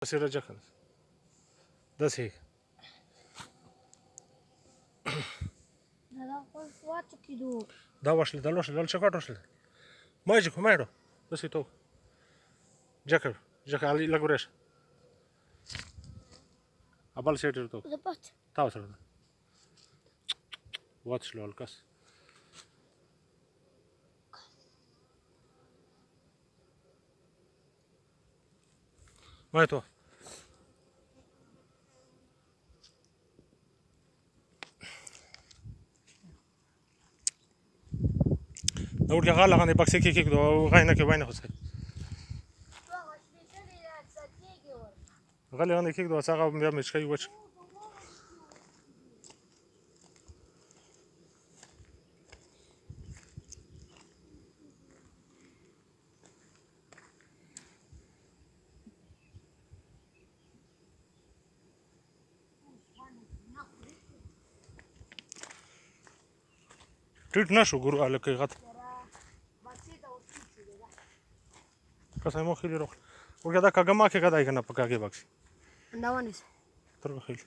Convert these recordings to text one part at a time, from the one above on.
داسې رجه که داسې da واشل da lošle da li će kvato šle mađi ko majdo da si to džekar džekar ali lagureš a bal setir to ta wasal wat šlo alkas ما تو دور کې غاله غنې بکسې کې کېږدو او غاینه کې وینه خوځي غلې غنې کېږدو هغه بیا مچکۍ وچ ټیټ نشو ګورو هلکۍ غټ Cosa hemos giro rojo. Porque da caga más que cada día para que baxi. Andaban eso. Troca gil.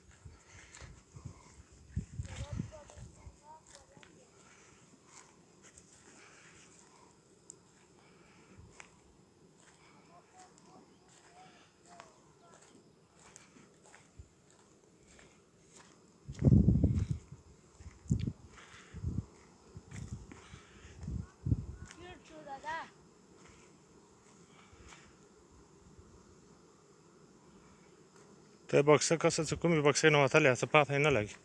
ته بکسه کسه چې کومې بکسې نه وتلې څه پاته نه لګي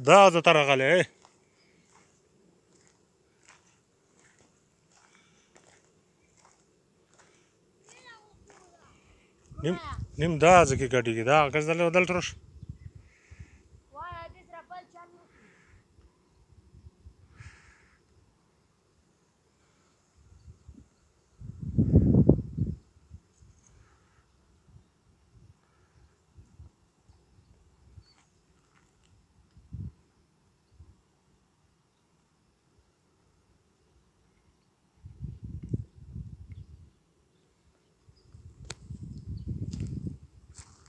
دا زه ته راغلی نیم دا ځکه ګډېږي دا کس دلته ودل تروش